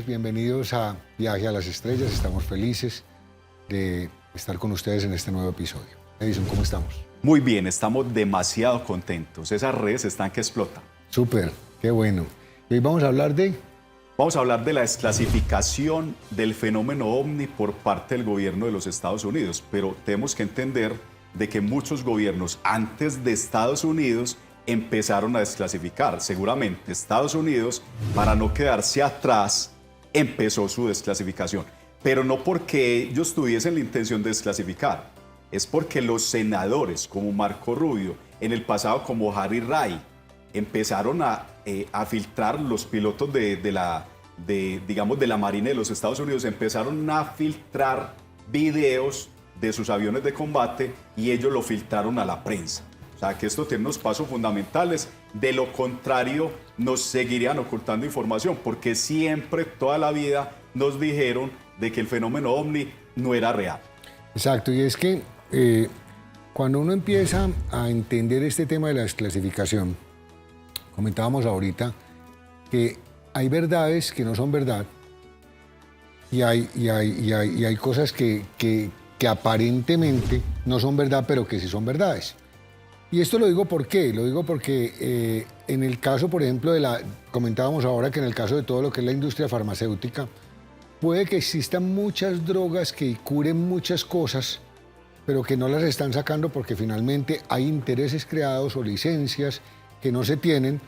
amigos, bienvenidos a Viaje a las Estrellas. Estamos felices de estar con ustedes en este nuevo episodio. Edison, ¿cómo estamos? Muy bien, estamos demasiado contentos. Esas redes están que explotan. Súper, qué bueno. Y hoy vamos a hablar de... Vamos a hablar de la desclasificación del fenómeno OVNI por parte del gobierno de los Estados Unidos, pero tenemos que entender de que muchos gobiernos antes de Estados Unidos empezaron a desclasificar. Seguramente Estados Unidos, para no quedarse atrás, empezó su desclasificación. Pero no porque ellos tuviesen la intención de desclasificar, es porque los senadores como Marco Rubio, en el pasado como Harry Reid, empezaron a filtrar los pilotos de la Marina de los Estados Unidos, empezaron a filtrar videos de sus aviones de combate y ellos lo filtraron a la prensa. O sea, que esto tiene unos pasos fundamentales. De lo contrario, nos seguirían ocultando información, porque siempre, toda la vida, nos dijeron de que el fenómeno OVNI no era real. Exacto, y es que cuando uno empieza a entender este tema de la desclasificación, comentábamos ahorita que hay verdades que no son verdad y hay cosas que aparentemente no son verdad, pero que sí son verdades. Y esto lo digo ¿por qué? Lo digo porque en el caso, por ejemplo, comentábamos ahora que en el caso de todo lo que es la industria farmacéutica, puede que existan muchas drogas que curen muchas cosas, pero que no las están sacando porque finalmente hay intereses creados o licencias que no se tienen.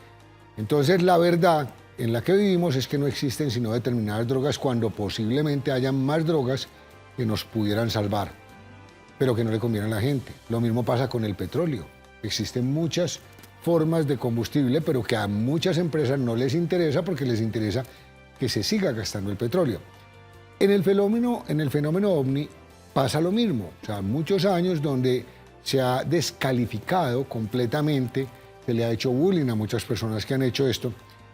Entonces la verdad en la que vivimos es que no existen sino determinadas drogas, cuando posiblemente hayan más drogas que nos pudieran salvar, pero que no le conviene a la gente. Lo mismo pasa con el petróleo. Existen muchas formas de combustible, pero que a muchas empresas no les interesa porque les interesa que se siga gastando el petróleo. En el fenómeno OVNI pasa lo mismo. O sea, muchos años donde se ha descalificado completamente, se le ha hecho bullying a muchas personas que han hecho esto,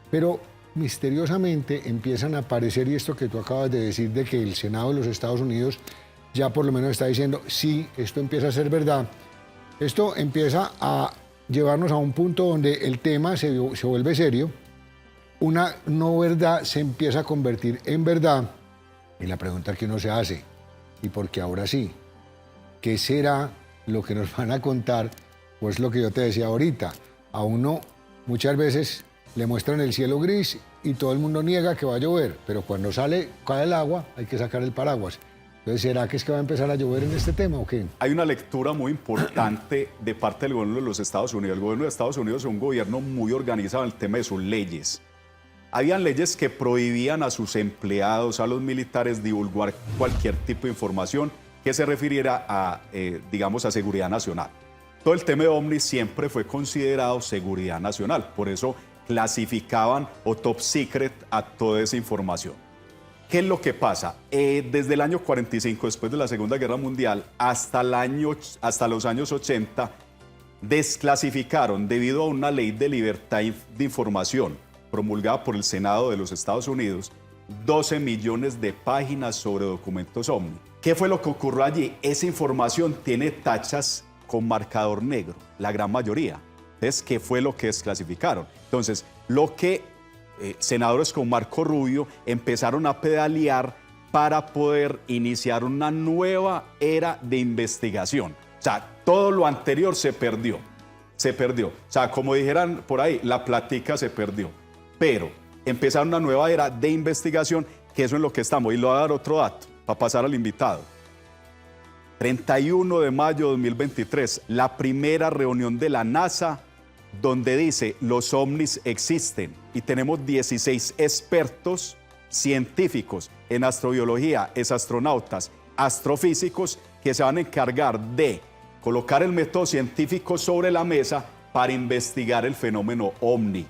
pero misteriosamente empiezan a aparecer, y esto que tú acabas de decir de que el Senado de los Estados Unidos ya por lo menos está diciendo, sí, esto empieza a ser verdad. Esto empieza a llevarnos a un punto donde el tema se vuelve serio, una no verdad se empieza a convertir en verdad, y la pregunta que uno se hace, ¿y por qué ahora sí? ¿Qué será lo que nos van a contar? Pues lo que yo te decía ahorita, a uno muchas veces le muestran el cielo gris y todo el mundo niega que va a llover, pero cuando cae el agua hay que sacar el paraguas. Entonces, ¿será que es que va a empezar a llover en este tema o qué? Hay una lectura muy importante de parte del gobierno de los Estados Unidos. El gobierno de Estados Unidos es un gobierno muy organizado en el tema de sus leyes. Habían leyes que prohibían a sus empleados, a los militares, divulgar cualquier tipo de información que se refiriera a, a seguridad nacional. Todo el tema de OVNI siempre fue considerado seguridad nacional, por eso clasificaban o top secret a toda esa información. ¿Qué es lo que pasa? Desde el año 45, después de la Segunda Guerra Mundial, hasta los años 80, desclasificaron, debido a una ley de libertad de información promulgada por el Senado de los Estados Unidos, 12 millones de páginas sobre documentos OVNI. ¿Qué fue lo que ocurrió allí? Esa información tiene tachas con marcador negro, la gran mayoría. Entonces, ¿qué fue lo que desclasificaron? Entonces, lo que senadores como Marco Rubio empezaron a pedalear para poder iniciar una nueva era de investigación. O sea, todo lo anterior se perdió. O sea, como dijeran por ahí, la platica se perdió. Pero empezaron una nueva era de investigación, que eso es en lo que estamos. Y le voy a dar otro dato para pasar al invitado. 31 de mayo de 2023, la primera reunión de la NASA donde dice los ovnis existen, y tenemos 16 expertos científicos en astrobiología, astronautas, astrofísicos, que se van a encargar de colocar el método científico sobre la mesa para investigar el fenómeno OVNI.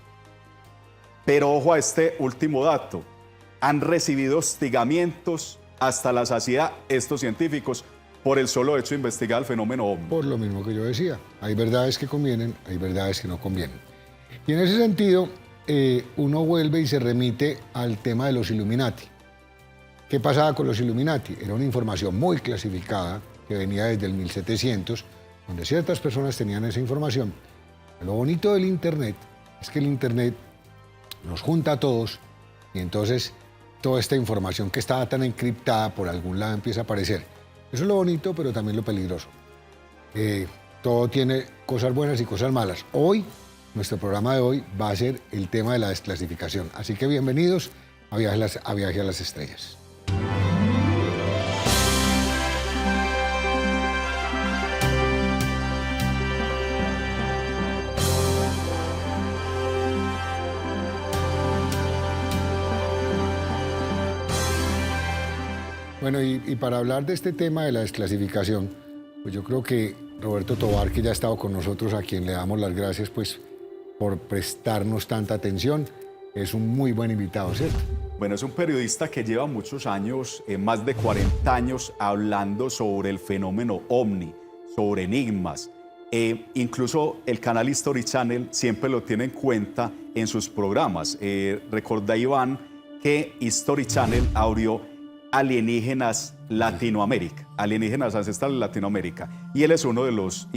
Pero ojo a este último dato, han recibido hostigamientos hasta la saciedad estos científicos por el solo hecho de investigar el fenómeno OVNI. Por lo mismo que yo decía, hay verdades que convienen, hay verdades que no convienen. Y en ese sentido, uno vuelve y se remite al tema de los Illuminati. ¿Qué pasaba con los Illuminati? Era una información muy clasificada que venía desde el 1700, donde ciertas personas tenían esa información. Lo bonito del Internet es que el Internet nos junta a todos y entonces toda esta información que estaba tan encriptada por algún lado empieza a aparecer. Eso es lo bonito, pero también lo peligroso. Todo tiene cosas buenas y cosas malas. Hoy, nuestro programa de hoy va a ser el tema de la desclasificación. Así que bienvenidos a Viaje a las Estrellas. Bueno, y para hablar de este tema de la desclasificación, pues yo creo que Roberto Tovar, que ya ha estado con nosotros, a quien le damos las gracias pues, por prestarnos tanta atención, es un muy buen invitado, ¿cierto? Bueno, es un periodista que lleva muchos años, más de 40 años, hablando sobre el fenómeno OVNI, sobre enigmas. Incluso el canal History Channel siempre lo tiene en cuenta en sus programas. Recordá, Iván, que History Channel abrió Alienígenas Latinoamérica, Alienígenas Ancestrales Latinoamérica. Y él es uno de los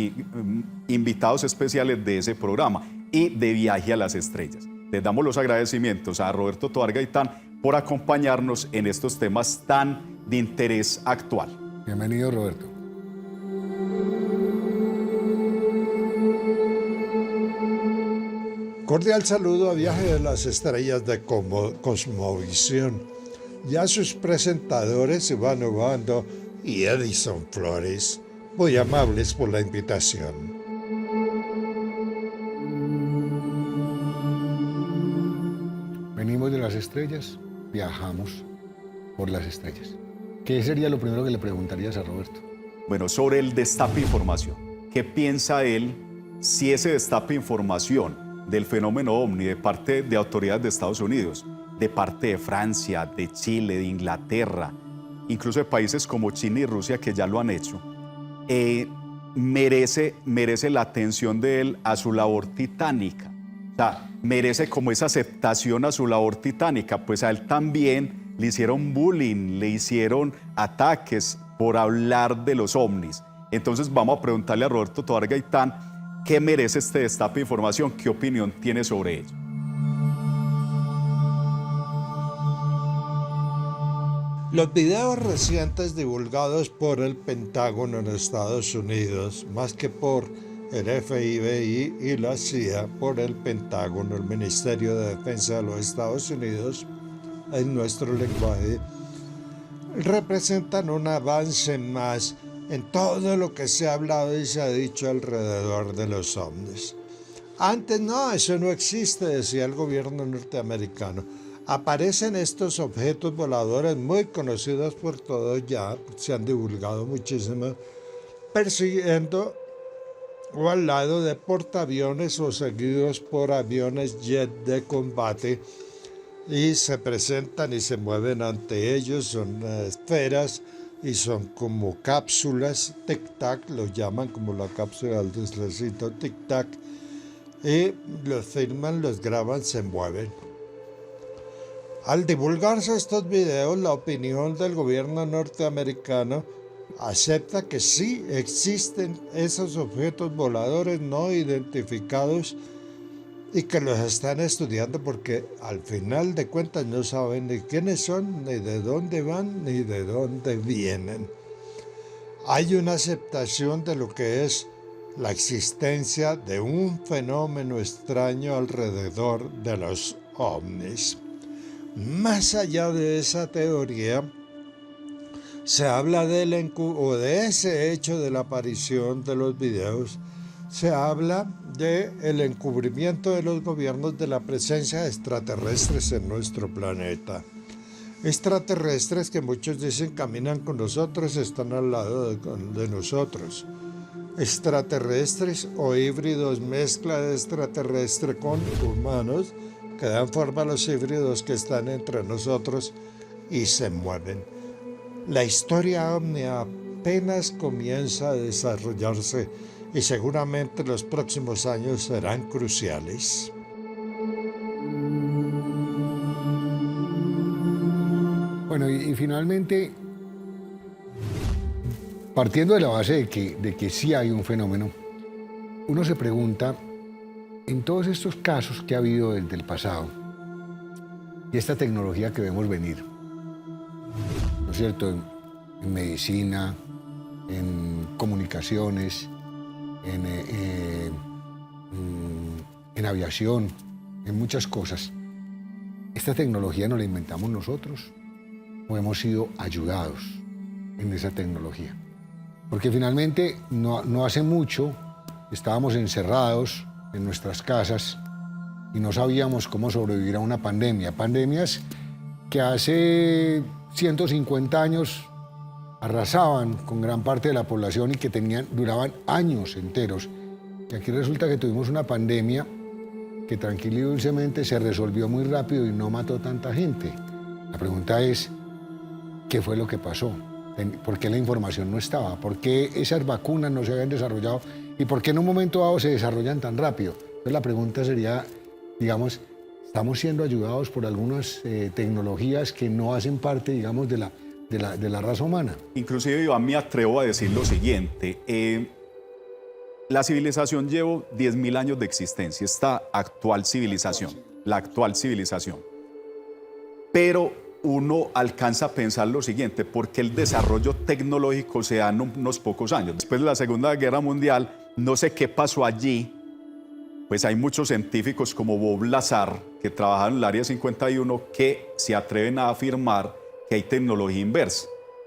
invitados especiales de ese programa y de Viaje a las Estrellas. Les damos los agradecimientos a Roberto Tovar Gaitán por acompañarnos en estos temas tan de interés actual. Bienvenido, Roberto. Cordial saludo a Viaje a las Estrellas de Cosmovisión. Ya sus presentadores Iván Obando y Edison Flores, muy amables por la invitación. Venimos de las estrellas, viajamos por las estrellas. ¿Qué sería lo primero que le preguntarías a Roberto? Bueno, sobre el destape de información. ¿Qué piensa él si ese destape de información del fenómeno OVNI de parte de autoridades de Estados Unidos, de parte de Francia, de Chile, de Inglaterra, incluso de países como China y Rusia que ya lo han hecho, merece la atención de él a su labor titánica? O sea, merece como esa aceptación a su labor titánica, pues a él también le hicieron bullying, le hicieron ataques por hablar de los ovnis. Entonces vamos a preguntarle a Roberto Tovar Gaitán qué merece este destape de información, qué opinión tiene sobre ello. Los videos recientes divulgados por el Pentágono en Estados Unidos, más que por el FBI y la CIA, por el Pentágono, el Ministerio de Defensa de los Estados Unidos, en nuestro lenguaje, representan un avance más en todo lo que se ha hablado y se ha dicho alrededor de los ovnis. Antes no, eso no existe, decía el gobierno norteamericano. Aparecen estos objetos voladores muy conocidos por todos ya, se han divulgado muchísimo, persiguiendo o al lado de portaaviones o seguidos por aviones jet de combate, y se presentan y se mueven ante ellos, son esferas y son como cápsulas, tic-tac, lo llaman como la cápsula del deslecito, tic-tac, y los filman, los graban, se mueven. Al divulgarse estos videos, la opinión del gobierno norteamericano acepta que sí existen esos objetos voladores no identificados y que los están estudiando porque al final de cuentas no saben ni quiénes son, ni de dónde van, ni de dónde vienen. Hay una aceptación de lo que es la existencia de un fenómeno extraño alrededor de los ovnis. Más allá de esa teoría, se habla de ese hecho de la aparición de los videos, se habla del encubrimiento de los gobiernos de la presencia de extraterrestres en nuestro planeta. Extraterrestres que muchos dicen caminan con nosotros, están al lado de nosotros. Extraterrestres o híbridos, mezcla de extraterrestre con humanos, que dan forma a los híbridos que están entre nosotros y se mueven. La historia ovni apenas comienza a desarrollarse y seguramente los próximos años serán cruciales. Bueno, y finalmente, partiendo de la base de que sí hay un fenómeno, uno se pregunta, en todos estos casos que ha habido desde el pasado, y esta tecnología que vemos venir, es cierto?, en medicina, en comunicaciones, en aviación, en muchas cosas. ¿Esta tecnología no la inventamos nosotros o hemos sido ayudados en esa tecnología? Porque finalmente no hace mucho estábamos encerrados en nuestras casas y no sabíamos cómo sobrevivir a una pandemia. Pandemias que hace 150 años arrasaban con gran parte de la población y que duraban años enteros. Y aquí resulta que tuvimos una pandemia que tranquila y dulcemente se resolvió muy rápido y no mató tanta gente. La pregunta es, ¿qué fue lo que pasó? ¿Por qué la información no estaba? ¿Por qué esas vacunas no se habían desarrollado? ¿Y por qué en un momento dado se desarrollan tan rápido? Entonces la pregunta sería, digamos, ¿estamos siendo ayudados por algunas tecnologías que no hacen parte, digamos, de la raza humana? Inclusive, Iván, me atrevo a decir lo siguiente. La civilización lleva 10.000 años de existencia, esta actual civilización, la actual civilización. Pero uno alcanza a pensar lo siguiente, porque el desarrollo tecnológico se da en unos pocos años. Después de la Segunda Guerra Mundial, no sé qué pasó allí, pues hay muchos científicos como Bob Lazar, que trabajan en el Área 51, que se atreven a afirmar que hay tecnología inversa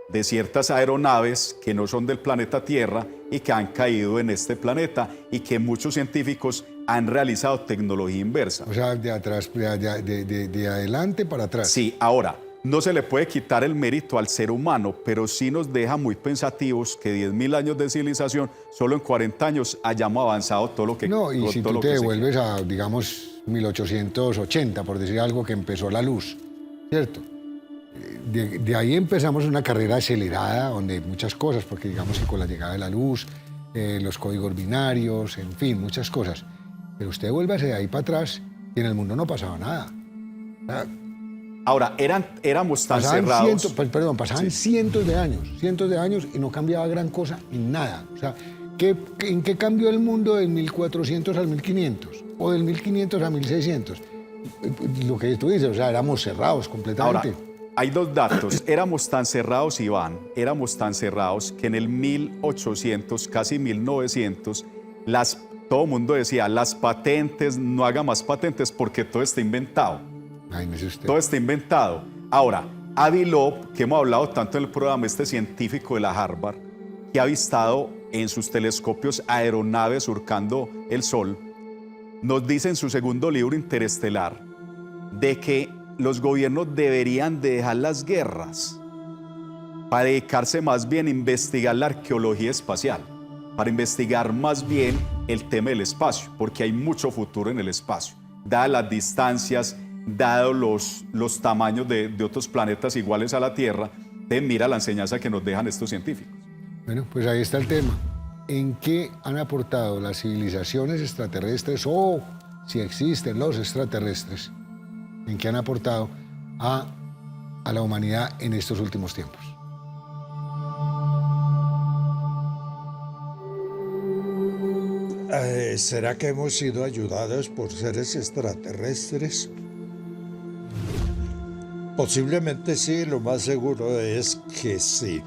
de ciertas aeronaves que no son del planeta Tierra y que han caído en este planeta y que muchos científicos han realizado tecnología inversa. O sea, de atrás, de adelante para atrás. Sí, ahora, no se le puede quitar el mérito al ser humano, pero sí nos deja muy pensativos que 10.000 años de civilización, solo en 40 años hayamos avanzado todo lo que... No, y si tú te devuelves se... a, digamos, 1880, por decir algo, que empezó la luz, ¿cierto? De ahí empezamos una carrera acelerada, donde hay muchas cosas, porque digamos que con la llegada de la luz, los códigos binarios, en fin, muchas cosas. Pero usted vuelve de ahí para atrás y en el mundo no pasaba nada. Ahora, éramos tan cerrados... pasaban cientos de años y no cambiaba gran cosa en nada. O sea, ¿en qué cambió el mundo del 1400 al 1500? O del 1500 a 1600. Lo que tú dices, o sea, éramos cerrados completamente. Ahora, hay dos datos. Éramos tan cerrados, Iván, éramos tan cerrados que en el 1800, casi 1900, todo el mundo decía, las patentes, no haga más patentes porque todo está inventado. Todo está inventado. Ahora, Avi Loeb, que hemos hablado tanto en el programa, este científico de la Harvard, que ha avistado en sus telescopios aeronaves surcando el Sol, nos dice en su segundo libro, Interestelar, de que los gobiernos deberían de dejar las guerras para dedicarse más bien a investigar la arqueología espacial, para investigar más bien el tema del espacio, porque hay mucho futuro en el espacio, dadas las distancias, dados los tamaños de otros planetas iguales a la Tierra. Mira la enseñanza que nos dejan estos científicos. Bueno, pues ahí está el tema. ¿En qué han aportado las civilizaciones extraterrestres o si existen los extraterrestres? ¿En qué han aportado a la humanidad en estos últimos tiempos? ¿Será que hemos sido ayudados por seres extraterrestres? Posiblemente sí, lo más seguro es que sí.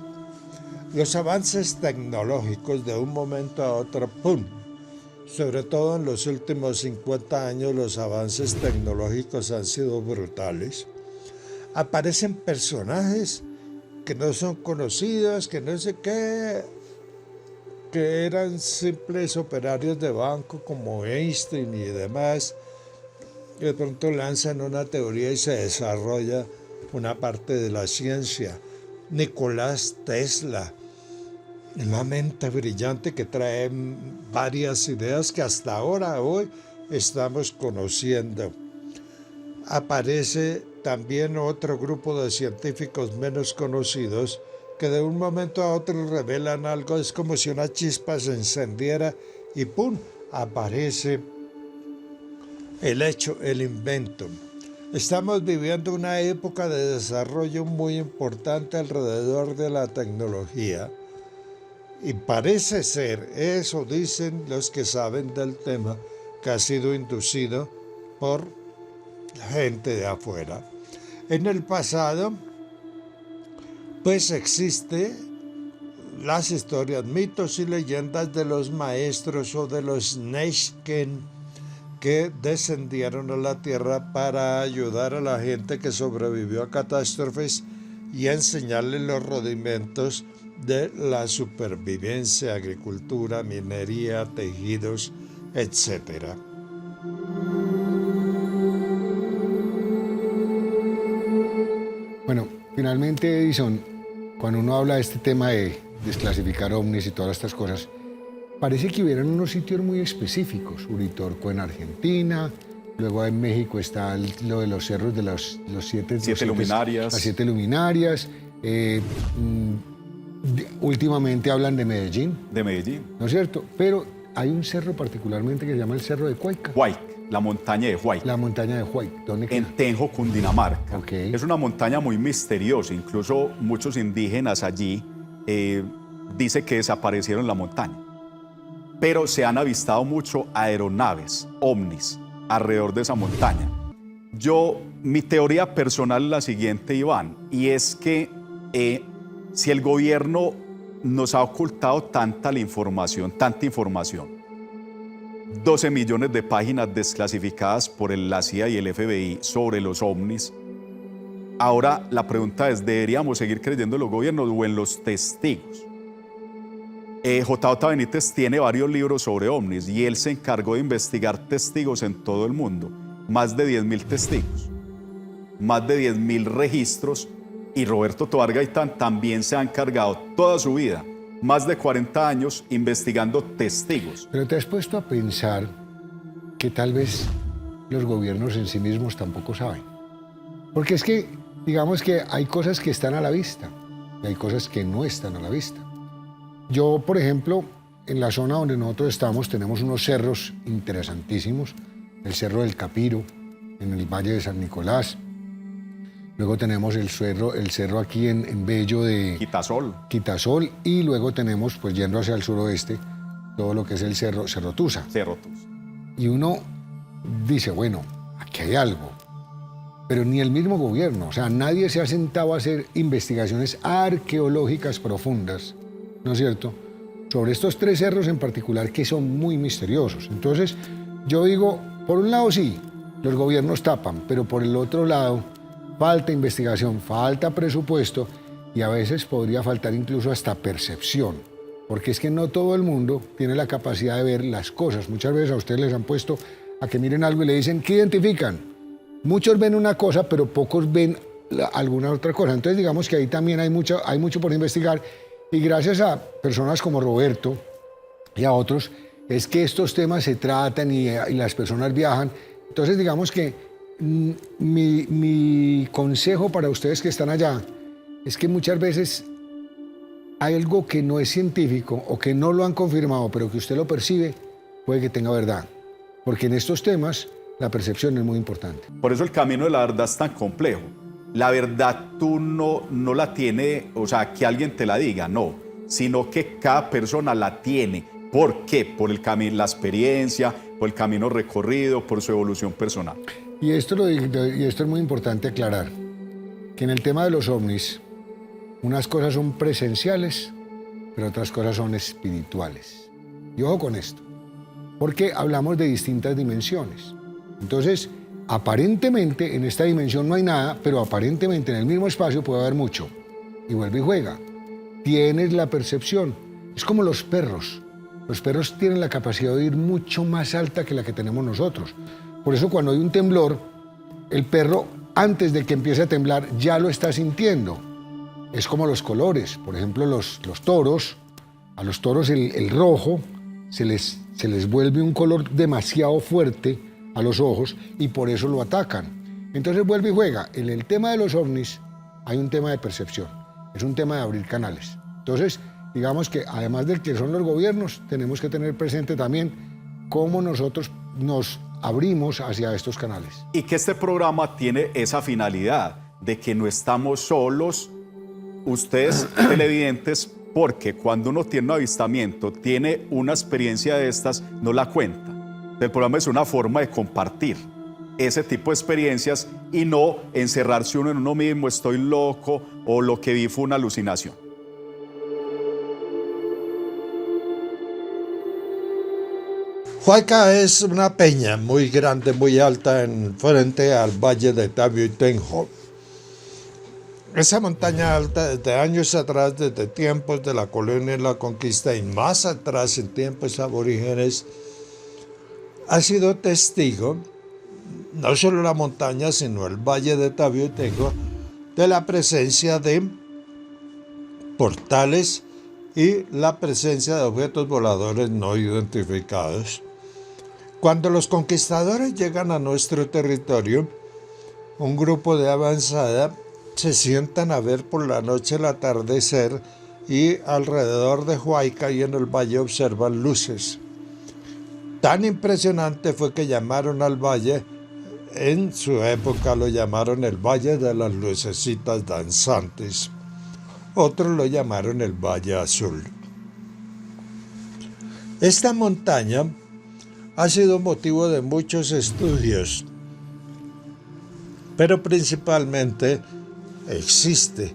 Los avances tecnológicos de un momento a otro, ¡pum! Sobre todo en los últimos 50 años, los avances tecnológicos han sido brutales. Aparecen personajes que no son conocidos, que no sé qué, que eran simples operarios de banco como Einstein y demás. Y de pronto lanzan una teoría y se desarrolla una parte de la ciencia. Nicolás Tesla, una mente brillante que trae varias ideas que hasta ahora, hoy, estamos conociendo. Aparece también otro grupo de científicos menos conocidos que de un momento a otro revelan algo. Es como si una chispa se encendiera y ¡pum!, aparece el hecho, el invento. Estamos viviendo una época de desarrollo muy importante alrededor de la tecnología y parece ser, eso dicen los que saben del tema, que ha sido inducido por gente de afuera. En el pasado pues existe las historias, mitos y leyendas de los maestros o de los Neshken que descendieron a la tierra para ayudar a la gente que sobrevivió a catástrofes y enseñarles los rudimentos de la supervivencia, agricultura, minería, tejidos, etc. Bueno, finalmente, Edison, cuando uno habla de este tema de desclasificar ovnis y todas estas cosas, parece que hubieran unos sitios muy específicos. Uritorco en Argentina, luego en México está lo de los cerros de los siete luminarias. Las 7 luminarias. Últimamente hablan de Medellín. De Medellín. ¿No es cierto? Pero hay un cerro particularmente que se llama el Cerro de Huayca. Huayca, la montaña de Huayca. La montaña de Huayca. ¿Dónde queda? En Tenjo, Cundinamarca. Okay. Es una montaña muy misteriosa. Incluso muchos indígenas allí dicen que desaparecieron en la montaña. Pero se han avistado mucho aeronaves, ovnis, alrededor de esa montaña. Mi teoría personal es la siguiente, Iván, y es que si el gobierno nos ha ocultado tanta información, 12 millones de páginas desclasificadas por la CIA y el FBI sobre los ovnis, ahora la pregunta es, ¿deberíamos seguir creyendo en los gobiernos o en los testigos? J.J. Benítez tiene varios libros sobre ovnis y él se encargó de investigar testigos en todo el mundo, más de 10.000 testigos, más de 10.000 registros, y Roberto Tovar Gaitán también se ha encargado toda su vida, más de 40 años, investigando testigos. Pero te has puesto a pensar que tal vez los gobiernos en sí mismos tampoco saben. Porque es que, digamos que hay cosas que están a la vista y hay cosas que no están a la vista. Yo, por ejemplo, en la zona donde nosotros estamos tenemos unos cerros interesantísimos. El Cerro del Capiro, en el Valle de San Nicolás. Luego tenemos el cerro aquí en Bello de Quitasol. Y luego tenemos, pues yendo hacia el suroeste, todo lo que es el Cerro Tusa. Y uno dice, bueno, aquí hay algo. Pero ni el mismo gobierno, o sea, nadie se ha sentado a hacer investigaciones arqueológicas profundas, ¿no es cierto?, sobre estos 3 cerros en particular que son muy misteriosos. Entonces, yo digo, por un lado sí, los gobiernos tapan, pero por el otro lado, falta investigación, falta presupuesto y a veces podría faltar incluso hasta percepción, porque es que no todo el mundo tiene la capacidad de ver las cosas. Muchas veces a ustedes les han puesto a que miren algo y le dicen, ¿qué identifican? Muchos ven una cosa, pero pocos ven alguna otra cosa. Entonces digamos que ahí también hay mucho por investigar. Y gracias a personas como Roberto y a otros, es que estos temas se tratan y las personas viajan. Entonces, digamos que mi consejo para ustedes que están allá es que muchas veces hay algo que no es científico o que no lo han confirmado, pero que usted lo percibe, puede que tenga verdad. Porque en estos temas la percepción es muy importante. Por eso el camino de la verdad es tan complejo. La verdad tú no la tiene, o sea, que alguien te la diga, no, sino que cada persona la tiene. ¿Por qué? Por el camino, la experiencia, por el camino recorrido, por su evolución personal. Y esto es muy importante aclarar, que en el tema de los ovnis, unas cosas son presenciales, pero otras cosas son espirituales. Y ojo con esto, porque hablamos de distintas dimensiones. Entonces, aparentemente en esta dimensión no hay nada, pero aparentemente en el mismo espacio puede haber mucho. Y vuelve y juega. Tienes la percepción. Es como los perros. Los perros tienen la capacidad de oír mucho más alta que la que tenemos nosotros. Por eso cuando hay un temblor, el perro, antes de que empiece a temblar, ya lo está sintiendo. Es como los colores. Por ejemplo, los toros, a los toros el rojo se les vuelve un color demasiado fuerte a los ojos y por eso lo atacan. Entonces vuelve y juega. En el tema de los ovnis hay un tema de percepción, es un tema de abrir canales. Entonces, digamos que además del que son los gobiernos, tenemos que tener presente también cómo nosotros nos abrimos hacia estos canales. Y que este programa tiene esa finalidad de que no estamos solos, ustedes televidentes, porque cuando uno tiene un avistamiento, tiene una experiencia de estas, no la cuenta. El programa es una forma de compartir, ese tipo de experiencias y no encerrarse uno en uno mismo, estoy loco o lo que vi fue una alucinación. Huayca es una peña muy grande, muy alta, en frente al valle de Tabiutenjo. Esa montaña alta, desde años atrás, desde tiempos de la colonia y la conquista, y más atrás, en tiempos aborígenes, ha sido testigo, no solo la montaña, sino el valle de Tabiutenjo, de la presencia de portales y la presencia de objetos voladores no identificados. Cuando los conquistadores llegan a nuestro territorio, un grupo de avanzada se sientan a ver por la noche el atardecer y alrededor de Huayca y en el valle observan luces. Tan impresionante fue que llamaron al valle, en su época lo llamaron el Valle de las Lucecitas Danzantes. Otros lo llamaron el Valle Azul. Esta montaña ha sido motivo de muchos estudios, pero principalmente existe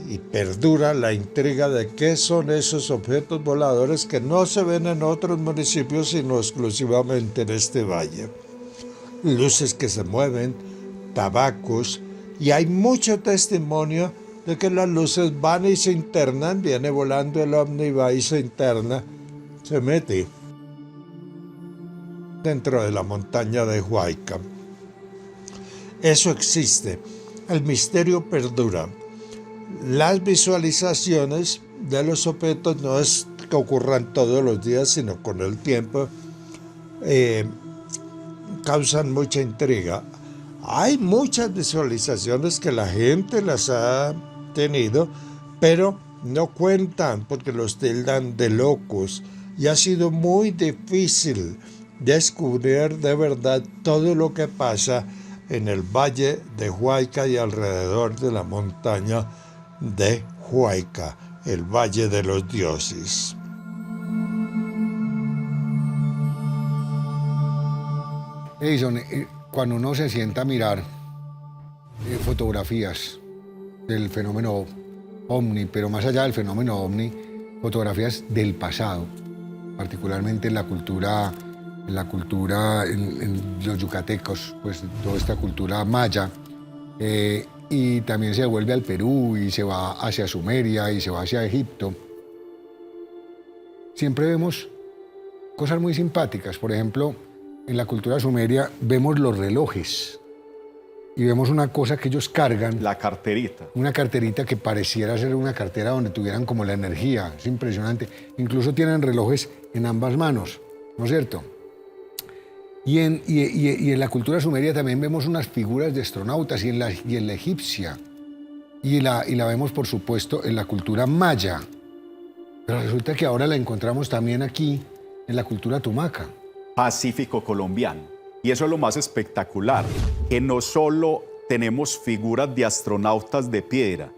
y perdura la intriga de qué son esos objetos voladores que no se ven en otros municipios sino exclusivamente en este valle. Luces que se mueven, tabacos, y hay mucho testimonio de que las luces van y se internan, viene volando el ovni, va y se interna, se mete dentro de la montaña de Huayca. Eso existe, el misterio perdura. Las visualizaciones de los objetos no es que ocurran todos los días, sino con el tiempo causan mucha intriga. Hay muchas visualizaciones que la gente las ha tenido, pero no cuentan porque los tildan de locos y ha sido muy difícil descubrir de verdad todo lo que pasa en el valle de Huayca y alrededor de la montaña de Huayca, el Valle de los Dioses. Edison, cuando uno se sienta a mirar fotografías del fenómeno ovni, pero más allá del fenómeno ovni, fotografías del pasado, particularmente en los yucatecos, pues toda esta cultura maya, y también se vuelve al Perú y se va hacia Sumeria y se va hacia Egipto. Siempre vemos cosas muy simpáticas. Por ejemplo, en la cultura sumeria vemos los relojes y vemos una cosa que ellos cargan. La carterita. Una carterita que pareciera ser una cartera donde tuvieran como la energía. Es impresionante. Incluso tienen relojes en ambas manos, ¿no es cierto? Y en la cultura sumeria también vemos unas figuras de astronautas y en la egipcia. Y la vemos, por supuesto, en la cultura maya. Pero resulta que ahora la encontramos también aquí, en la cultura tumaca. Pacífico colombiano. Y eso es lo más espectacular, que no solo tenemos figuras de astronautas de piedra,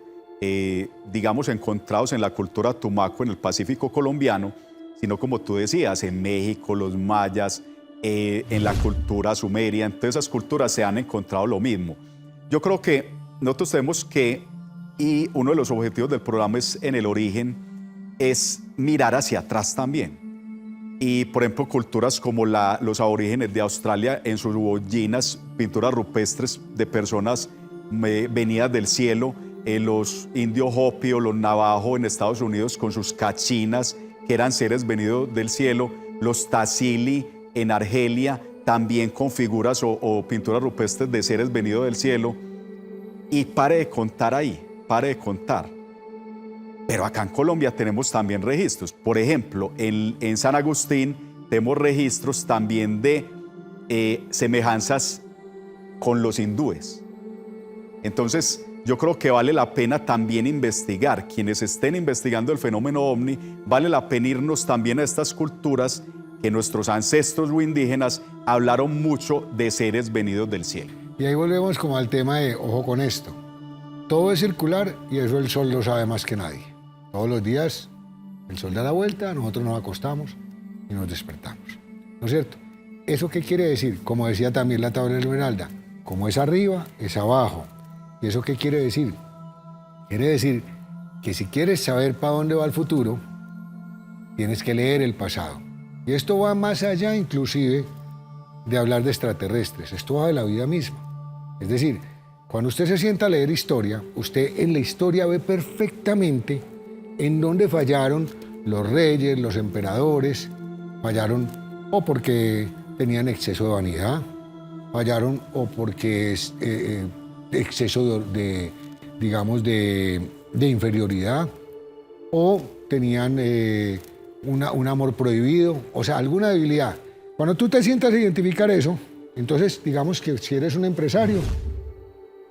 digamos, encontrados en la cultura tumaco, en el Pacífico colombiano, sino como tú decías, en México, los mayas, en la cultura sumeria, en todas esas culturas se han encontrado lo mismo. Yo creo que nosotros tenemos que, y uno de los objetivos del programa es en el origen, es mirar hacia atrás también. Y, por ejemplo, culturas como los aborígenes de Australia, en sus bollinas, pinturas rupestres de personas venidas del cielo, los indios Hopi o los navajo en Estados Unidos con sus cachinas, que eran seres venidos del cielo, los Tassili en Argelia, también con figuras o pinturas rupestres de seres venidos del cielo. Y pare de contar ahí, pare de contar. Pero acá en Colombia tenemos también registros. Por ejemplo, en San Agustín tenemos registros también de semejanzas con los hindúes. Entonces, yo creo que vale la pena también investigar. Quienes estén investigando el fenómeno ovni, vale la pena irnos también a estas culturas que nuestros ancestros o indígenas hablaron mucho de seres venidos del cielo. Y ahí volvemos como al tema de, ojo con esto, todo es circular y eso el sol lo sabe más que nadie. Todos los días el sol da la vuelta, nosotros nos acostamos y nos despertamos, ¿no es cierto? ¿Eso qué quiere decir? Como decía también la tabla de Esmeralda, como es arriba, es abajo. ¿Y eso qué quiere decir? Quiere decir que si quieres saber para dónde va el futuro, tienes que leer el pasado. Y esto va más allá inclusive de hablar de extraterrestres, esto va de la vida misma. Es decir, cuando usted se sienta a leer historia, usted en la historia ve perfectamente en dónde fallaron los reyes, los emperadores, fallaron o porque tenían exceso de vanidad, fallaron o porque exceso digamos, de inferioridad, o tenían un amor prohibido, o sea, alguna debilidad. Cuando tú te sientas a identificar eso, entonces digamos que si eres un empresario,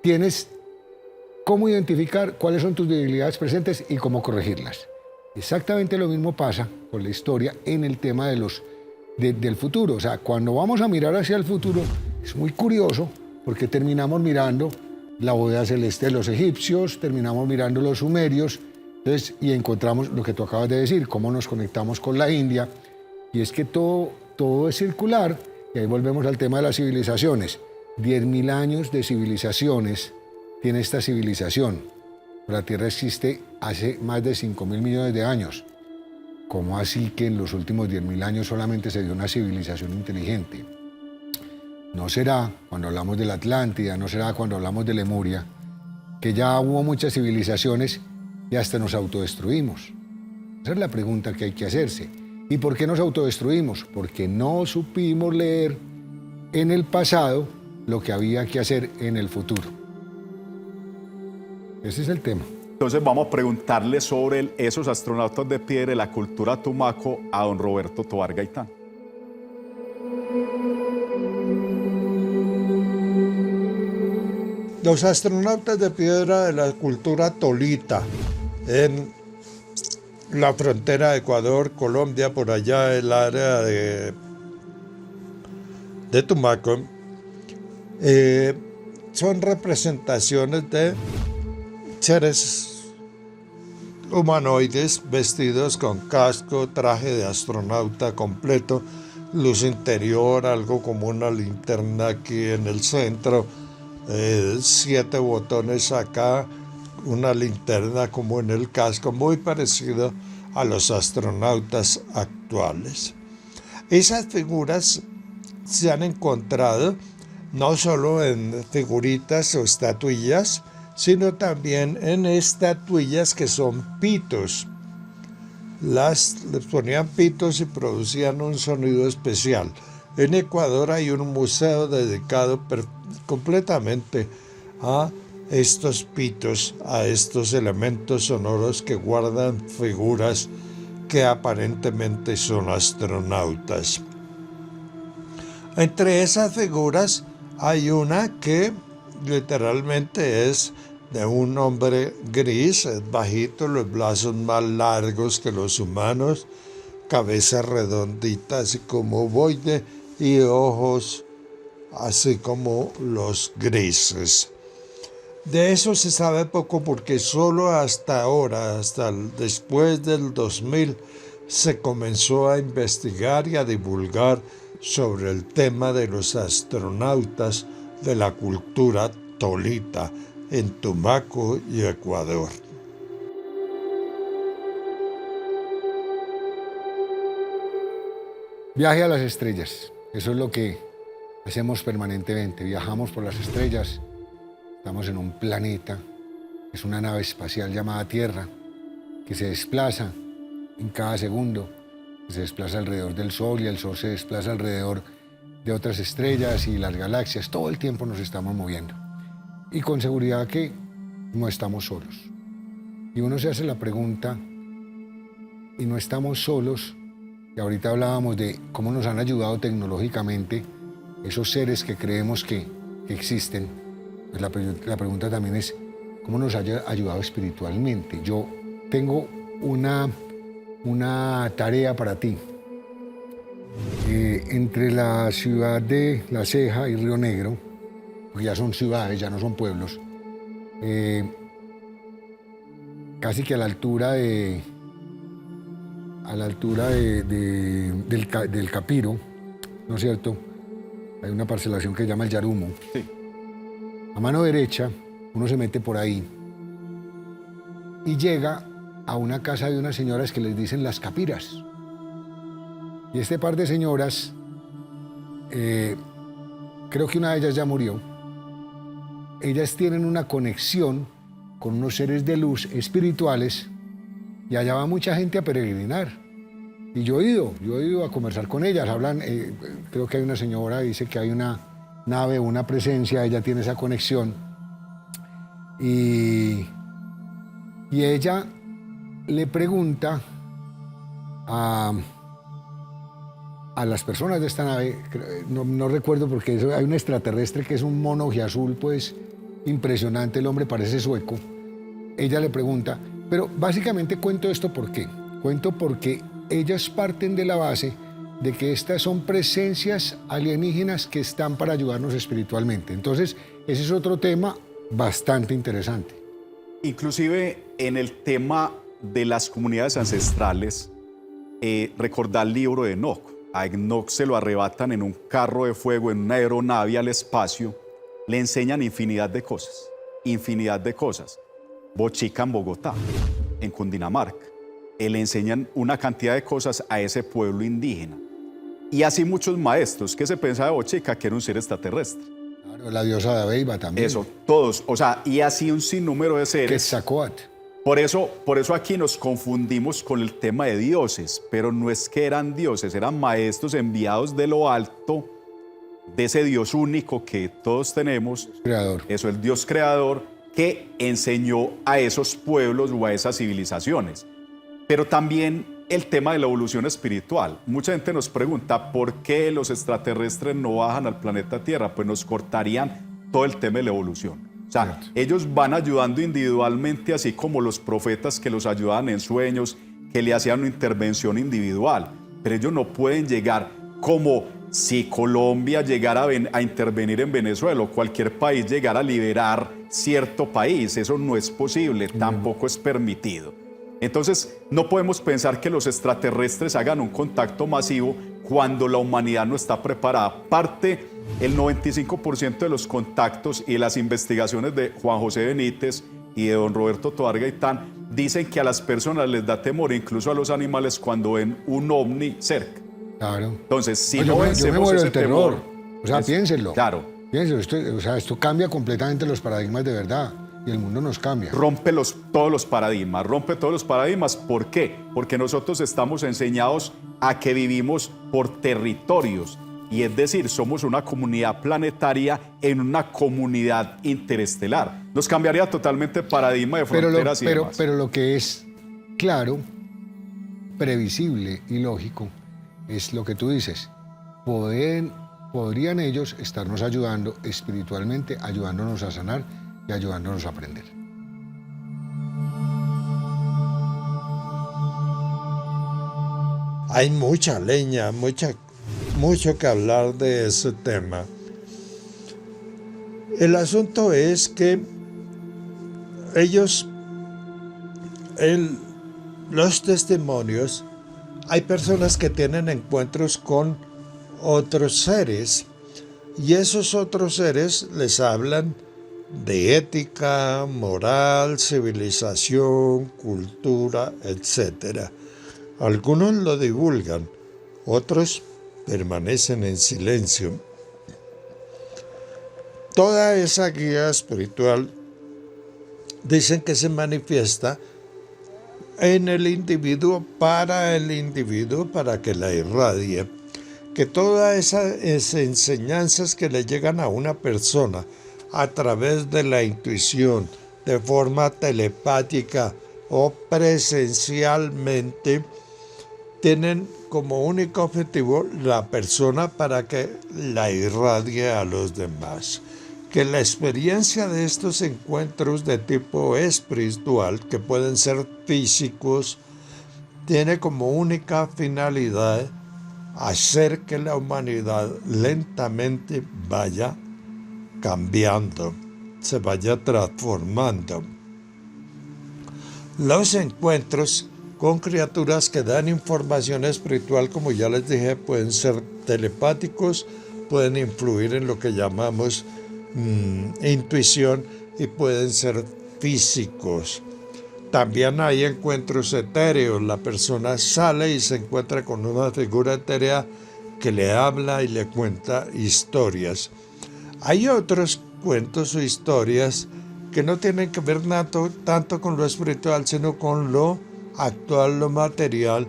tienes cómo identificar cuáles son tus debilidades presentes y cómo corregirlas. Exactamente lo mismo pasa con la historia en el tema del futuro. O sea, cuando vamos a mirar hacia el futuro, es muy curioso porque terminamos mirando la bóveda celeste de los egipcios, terminamos mirando los sumerios, entonces, y encontramos lo que tú acabas de decir, cómo nos conectamos con la India, y es que todo es circular, y ahí volvemos al tema de las civilizaciones. 10.000 años de civilizaciones tiene esta civilización. La Tierra existe hace más de 5.000 millones de años. ¿Cómo así que en los últimos 10.000 años solamente se dio una civilización inteligente? No será, cuando hablamos de la Atlántida, no será cuando hablamos de Lemuria, que ya hubo muchas civilizaciones y hasta nos autodestruimos. Esa es la pregunta que hay que hacerse. ¿Y por qué nos autodestruimos? Porque no supimos leer en el pasado lo que había que hacer en el futuro. Ese es el tema. Entonces vamos a preguntarle sobre esos astronautas de piedra y la cultura Tumaco a don Roberto Tovar Gaitán. Los astronautas de piedra de la cultura tolita, en la frontera de Ecuador, Colombia, por allá el área de Tumaco, son representaciones de seres humanoides vestidos con casco, traje de astronauta completo, luz interior, algo como una linterna aquí en el centro, 7 botones acá, una linterna como en el casco, muy parecido a los astronautas actuales. Esas figuras se han encontrado no solo en figuritas o estatuillas, sino también en estatuillas que son pitos. Les ponían pitos y producían un sonido especial. En Ecuador hay un museo dedicado completamente a estos pitos, a estos elementos sonoros que guardan figuras que aparentemente son astronautas. Entre esas figuras hay una que literalmente es de un hombre gris, es bajito, los brazos más largos que los humanos, cabeza redondita, así como ovoide, y ojos así como los grises. De eso se sabe poco porque solo hasta ahora, después del 2000, se comenzó a investigar y a divulgar sobre el tema de los astronautas de la cultura tolita en Tumaco y Ecuador. Viaje a las estrellas, eso es lo que hacemos permanentemente, viajamos por las estrellas, estamos en un planeta, es una nave espacial llamada Tierra, que se desplaza en cada segundo, que se desplaza alrededor del Sol y el Sol se desplaza alrededor de otras estrellas y las galaxias, todo el tiempo nos estamos moviendo. Y con seguridad que no estamos solos. Y uno se hace la pregunta, ¿y no estamos solos? Y ahorita hablábamos de cómo nos han ayudado tecnológicamente esos seres que creemos que existen. Pues la pregunta también es, ¿cómo nos ha ayudado espiritualmente? Yo tengo una tarea para ti. Entre la ciudad de La Ceja y Río Negro, porque ya son ciudades, ya no son pueblos, casi que a la altura del Capiro, ¿no es cierto? Hay una parcelación que se llama el Yarumo. Sí. A mano derecha, uno se mete por ahí y llega a una casa de unas señoras que les dicen las capiras. Y este par de señoras, creo que una de ellas ya murió, ellas tienen una conexión con unos seres de luz espirituales y allá va mucha gente a peregrinar. Y yo he ido a conversar con ellas, hablan, creo que hay una señora, dice que hay una nave, una presencia, ella tiene esa conexión. Y ella le pregunta a las personas de esta nave, no recuerdo porque hay un extraterrestre que es un mono azul, pues impresionante, el hombre parece sueco. Ella le pregunta, pero básicamente cuento esto ¿por qué? Cuento porque ellas parten de la base de que estas son presencias alienígenas que están para ayudarnos espiritualmente. Entonces, ese es otro tema bastante interesante. Inclusive en el tema de las comunidades ancestrales, recordar el libro de Enoch. A Enoch se lo arrebatan en un carro de fuego, en una aeronave al espacio, le enseñan infinidad de cosas. Bochica en Bogotá, en Cundinamarca, le enseñan una cantidad de cosas a ese pueblo indígena. Y así muchos maestros que se pensaba de Bochica que era un ser extraterrestre. Claro, la diosa de Abeiba también. Eso, todos, o sea, y así un sinnúmero de seres. Quetzalcóatl. Por eso aquí nos confundimos con el tema de dioses, pero no es que eran dioses, eran maestros enviados de lo alto, de ese Dios único que todos tenemos. Creador. Eso, el Dios creador, que enseñó a esos pueblos o a esas civilizaciones. Pero también el tema de la evolución espiritual. Mucha gente nos pregunta por qué los extraterrestres no bajan al planeta Tierra, pues nos cortarían todo el tema de la evolución. O sea, ellos van ayudando individualmente, así como los profetas que los ayudaban en sueños, que le hacían una intervención individual. Pero ellos no pueden llegar como si Colombia llegara a intervenir en Venezuela o cualquier país llegara a liberar cierto país. Eso no es posible, tampoco es permitido. Entonces, no podemos pensar que los extraterrestres hagan un contacto masivo cuando la humanidad no está preparada. Parte el 95% de los contactos y las investigaciones de Juan José Benítez y de don Roberto Tovar Gaitán dicen que a las personas les da temor, incluso a los animales, cuando ven un ovni cerca. Claro. Entonces, si yo me vencemos muero ese del terror. temor, O sea, piénsenlo. Claro. Piénsenlo. Esto cambia completamente los paradigmas de verdad. Y el mundo nos cambia. Rompe todos los paradigmas. ¿Por qué? Porque nosotros estamos enseñados a que vivimos por territorios. Y es decir, somos una comunidad planetaria en una comunidad interestelar. Nos cambiaría totalmente el paradigma de fronteras y demás. Pero lo que es claro, previsible y lógico es lo que tú dices. Podrían ellos estarnos ayudando espiritualmente, ayudándonos a sanar y ayudándonos a aprender. Hay mucha leña, mucho que hablar de ese tema. El asunto es que los testimonios, hay personas que tienen encuentros con otros seres y esos otros seres les hablan de ética, moral, civilización, cultura, etc. Algunos lo divulgan, otros permanecen en silencio. Toda esa guía espiritual dicen que se manifiesta en el individuo, para que la irradie. Que todas esas enseñanzas que le llegan a una persona a través de la intuición, de forma telepática o presencialmente, tienen como único objetivo la persona para que la irradie a los demás. Que la experiencia de estos encuentros de tipo espiritual, que pueden ser físicos, tiene como única finalidad hacer que la humanidad lentamente vaya cambiando, se vaya transformando. Los encuentros con criaturas que dan información espiritual, como ya les dije, pueden ser telepáticos, pueden influir en lo que llamamos intuición y pueden ser físicos. También hay encuentros etéreos. La persona sale y se encuentra con una figura etérea que le habla y le cuenta historias. Hay otros cuentos o historias que no tienen que ver tanto con lo espiritual, sino con lo actual, lo material,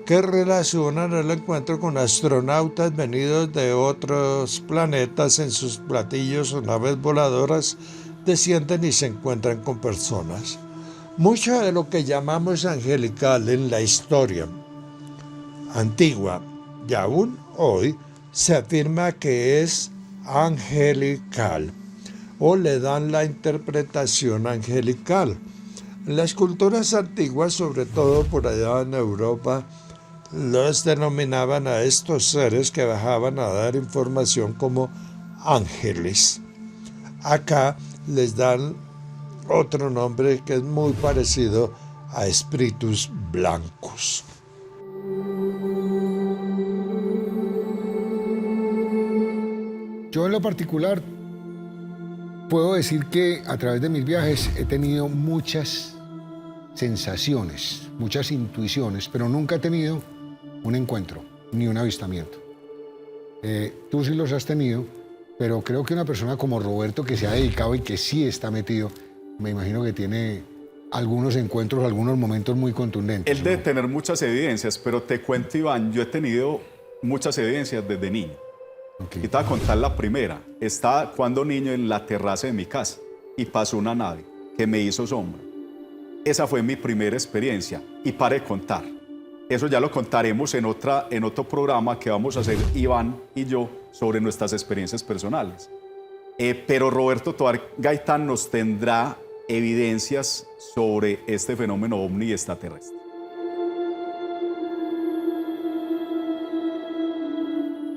que relacionan el encuentro con astronautas venidos de otros planetas en sus platillos o naves voladoras, descienden y se encuentran con personas. Mucho de lo que llamamos angelical en la historia antigua y aún hoy se afirma que es angelical o le dan la interpretación angelical. En las culturas antiguas, sobre todo por allá en Europa, los denominaban a estos seres que bajaban a dar información como ángeles. Acá les dan otro nombre que es muy parecido a espíritus blancos. Yo en lo particular puedo decir que a través de mis viajes he tenido muchas sensaciones, muchas intuiciones, pero nunca he tenido un encuentro ni un avistamiento. Tú sí los has tenido, pero creo que una persona como Roberto, que se ha dedicado y que sí está metido, me imagino que tiene algunos encuentros, algunos momentos muy contundentes. Él debe tener muchas evidencias, pero te cuento, Iván, yo he tenido muchas evidencias desde niño. Okay. Y te voy a contar la primera. Estaba cuando niño en la terraza de mi casa y pasó una nave que me hizo sombra. Esa fue mi primera experiencia y paré de contar. Eso ya lo contaremos en otro programa que vamos a hacer Iván y yo sobre nuestras experiencias personales. Pero Roberto Tovar Gaitán nos tendrá evidencias sobre este fenómeno ovni extraterrestre.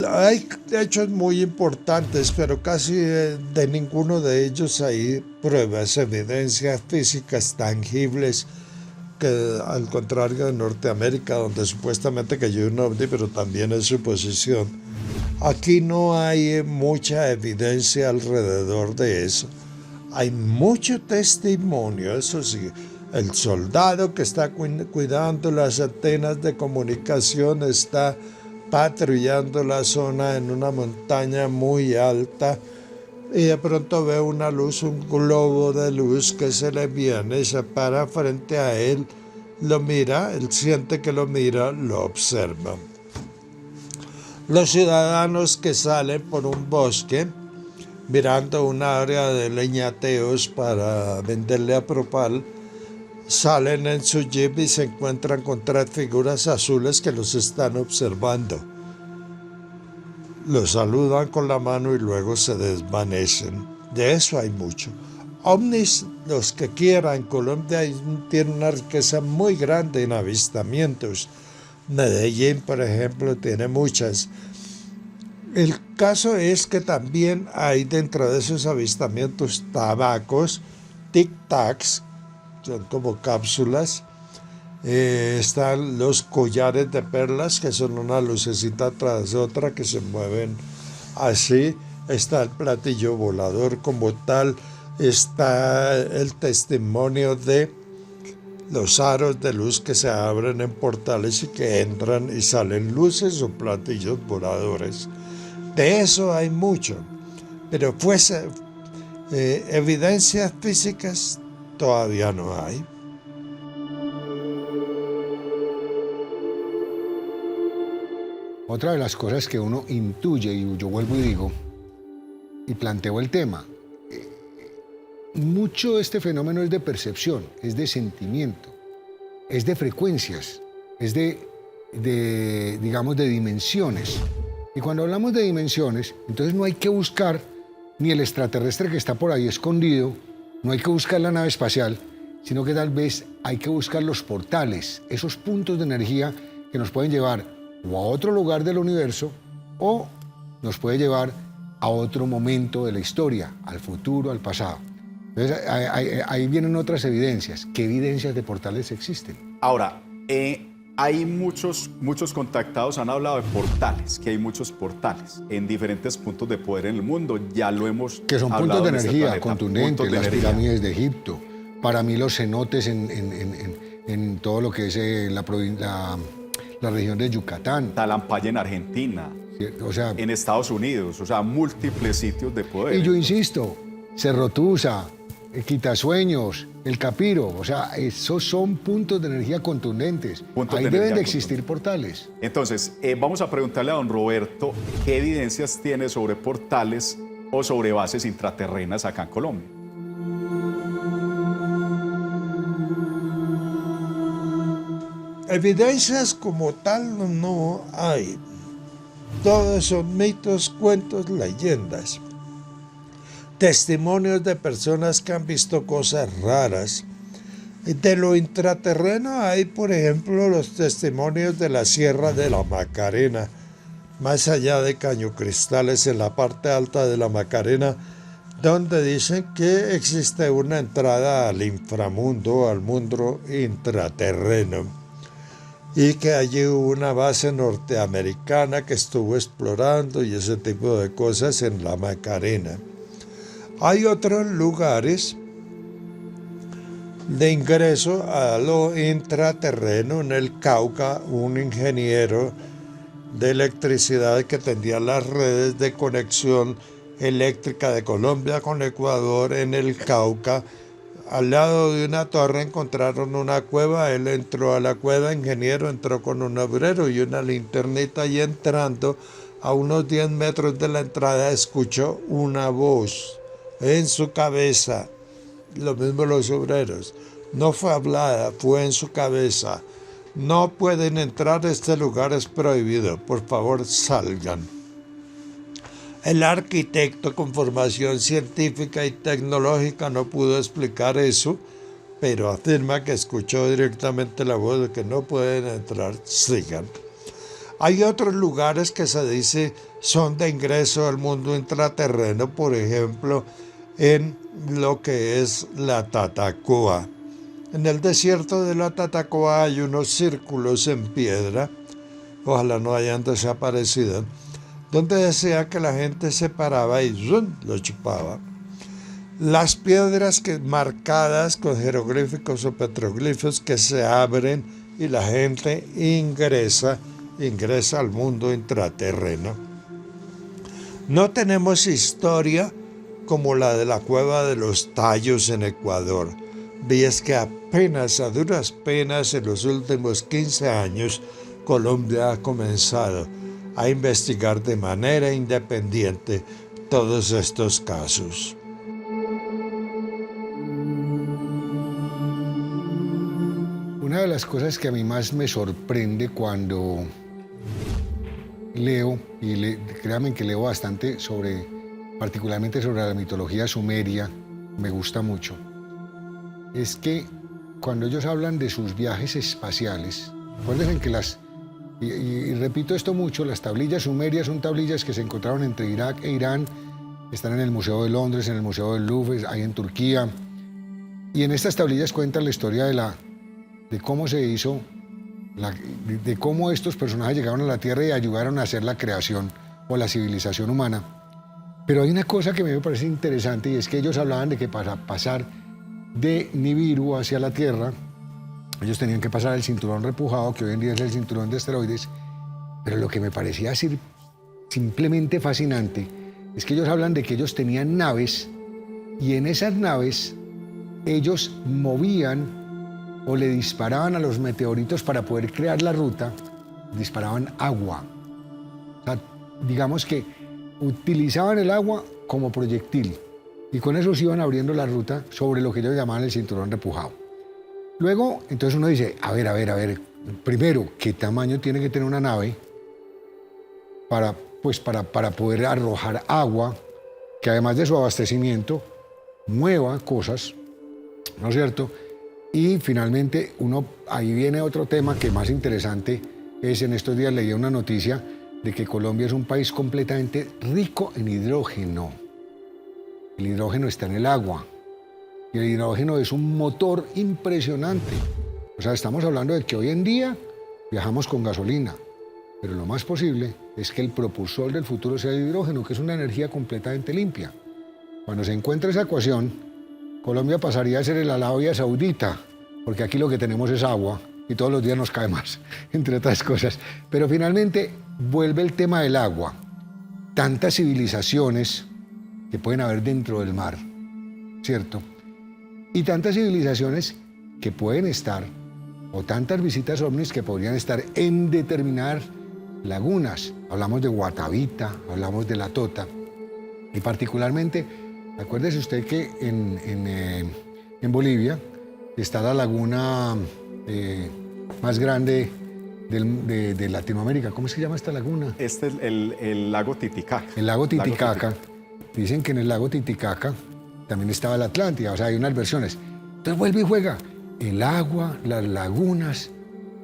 Hay hechos muy importantes, pero casi de ninguno de ellos hay pruebas, evidencias físicas tangibles, que al contrario de Norteamérica, donde supuestamente cayó un ovni, pero también es suposición. Aquí no hay mucha evidencia alrededor de eso. Hay mucho testimonio, eso sí. El soldado que está cuidando las antenas de comunicación está patrullando la zona en una montaña muy alta y de pronto ve una luz, un globo de luz que se le viene, se para frente a él, lo mira, él siente que lo mira, lo observa. Los ciudadanos que salen por un bosque mirando un área de leñateos para venderle a propal, salen en su jeep y se encuentran con 3 figuras azules que los están observando. Los saludan con la mano y luego se desvanecen. De eso hay mucho. Ovnis, los que quieran, Colombia tiene una riqueza muy grande en avistamientos. Medellín, por ejemplo, tiene muchas. El caso es que también hay dentro de esos avistamientos tabacos, tic-tacs, son como cápsulas. Están los collares de perlas, que son una lucecita tras otra que se mueven así. Está el platillo volador como tal. Está el testimonio de los aros de luz que se abren en portales y que entran y salen luces o platillos voladores. De eso hay mucho, pero evidencias físicas todavía no hay. Otra de las cosas que uno intuye, y yo vuelvo y digo, y planteo el tema, mucho de este fenómeno es de percepción, es de sentimiento, es de frecuencias, es digamos, de dimensiones. Y cuando hablamos de dimensiones, entonces no hay que buscar ni el extraterrestre que está por ahí escondido, no hay que buscar la nave espacial, sino que tal vez hay que buscar los portales, esos puntos de energía que nos pueden llevar o a otro lugar del universo o nos puede llevar a otro momento de la historia, al futuro, al pasado. Entonces ahí vienen otras evidencias. ¿Qué evidencias de portales existen? Ahora, Hay muchos contactados, han hablado de portales, que hay muchos portales en diferentes puntos de poder en el mundo. Ya lo hemos Que son puntos hablado de en este energía planeta, contundentes, puntos de las energía. pirámides de Egipto. Para mí los cenotes en todo lo que es la región de Yucatán. Talampaya en Argentina, O sea, en Estados Unidos, o sea, múltiples sitios de poder. y yo insisto, Cerro Tusa, Quitasueños, El Capiro, o sea, esos son puntos de energía contundentes. Puntos Ahí de deben energía de existir portales. Entonces, vamos a preguntarle a don Roberto qué evidencias tiene sobre portales o sobre bases intraterrenas acá en Colombia. Evidencias como tal no hay. Todos son mitos, cuentos, leyendas. Testimonios de personas que han visto cosas raras. De lo intraterreno hay, por ejemplo, los testimonios de la Sierra de la Macarena, más allá de Caño Cristales, en la parte alta de la Macarena, donde dicen que existe una entrada al inframundo, al mundo intraterreno, y que allí hubo una base norteamericana que estuvo explorando y ese tipo de cosas en la Macarena. Hay otros lugares de ingreso a lo intraterreno. En el Cauca, un ingeniero de electricidad que tendía las redes de conexión eléctrica de Colombia con Ecuador en el Cauca, al lado de una torre encontraron una cueva. Él entró a la cueva, ingeniero, entró con un obrero y una linternita, y entrando a unos 10 metros de la entrada escuchó una voz en su cabeza. Lo mismo los obreros. No fue hablada, fue en su cabeza. No pueden entrar, este lugar es prohibido, por favor salgan. El arquitecto con formación científica y tecnológica no pudo explicar eso, pero afirma que escuchó directamente la voz de que no pueden entrar, sigan. Hay otros lugares que se dice son de ingreso al mundo intraterreno, por ejemplo, en lo que es la Tatacoa. En el desierto de la Tatacoa hay unos círculos en piedra, ojalá no hayan desaparecido, donde decía que la gente se paraba y ¡zum!, lo chupaba. Las piedras marcadas con jeroglíficos o petroglifos que se abren y la gente ingresa al mundo intraterreno. No tenemos historia como la de la cueva de los Tallos en Ecuador. Y es que apenas, a duras penas, en los últimos 15 años, Colombia ha comenzado a investigar de manera independiente todos estos casos. Una de las cosas que a mí más me sorprende cuando leo, y créanme que leo bastante particularmente sobre la mitología sumeria, me gusta mucho, es que cuando ellos hablan de sus viajes espaciales, acuérdense que y repito esto mucho, las tablillas sumerias son tablillas que se encontraron entre Irak e Irán, están en el Museo de Londres, en el Museo del Louvre, ahí en Turquía, y en estas tablillas cuentan la historia de cómo se hizo, de cómo estos personajes llegaron a la Tierra y ayudaron a hacer la creación o la civilización humana. Pero hay una cosa que me parece interesante, y es que ellos hablaban de que para pasar de Nibiru hacia la Tierra, ellos tenían que pasar el cinturón repujado, que hoy en día es el cinturón de asteroides, pero lo que me parecía simplemente fascinante es que ellos hablan de que ellos tenían naves, y en esas naves ellos movían o le disparaban a los meteoritos para poder crear la ruta, disparaban agua. O sea, digamos que utilizaban el agua como proyectil, y con eso se iban abriendo la ruta sobre lo que ellos llamaban el cinturón repujado. Luego, entonces uno dice, a ver, primero, ¿qué tamaño tiene que tener una nave para poder arrojar agua, que además de su abastecimiento, mueva cosas, ¿no es cierto? Y finalmente, ahí viene otro tema que más interesante es, en estos días leí una noticia de que Colombia es un país completamente rico en hidrógeno. El hidrógeno está en el agua. Y el hidrógeno es un motor impresionante. O sea, estamos hablando de que hoy en día viajamos con gasolina, pero lo más posible es que el propulsor del futuro sea el hidrógeno, que es una energía completamente limpia. Cuando se encuentre esa ecuación, Colombia pasaría a ser el Arabia Saudita, porque aquí lo que tenemos es agua y todos los días nos cae más, entre otras cosas. Pero finalmente vuelve el tema del agua. Tantas civilizaciones que pueden haber dentro del mar, ¿cierto? Y tantas civilizaciones que pueden estar, o tantas visitas ovnis que podrían estar en determinadas lagunas. Hablamos de Guatavita, hablamos de La Tota. Y particularmente, acuérdese usted que en Bolivia está la laguna más grande de Latinoamérica. ¿Cómo se llama esta laguna? Este es el lago Titicaca. El lago Titicaca. Dicen que en el lago Titicaca también estaba la Atlántida, o sea, hay unas versiones. Entonces vuelve y juega. El agua, las lagunas,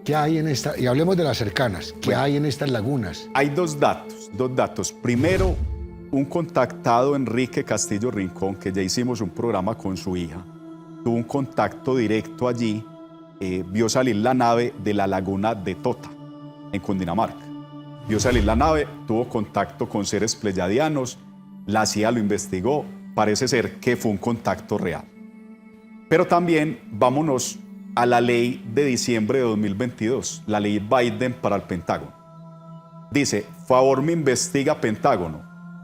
¿qué hay en esta? Y hablemos de las cercanas, ¿qué hay en estas lagunas? Hay dos datos. Primero, un contactado, Enrique Castillo Rincón, que ya hicimos un programa con su hija, tuvo un contacto directo allí, vio salir la nave de la laguna de Tota, en Cundinamarca. Vio salir la nave, tuvo contacto con seres pleyadianos, la CIA lo investigó, parece ser que fue un contacto real. Pero también vámonos a la ley de diciembre de 2022, la ley Biden para el Pentágono. Dice, favor me investiga Pentágono,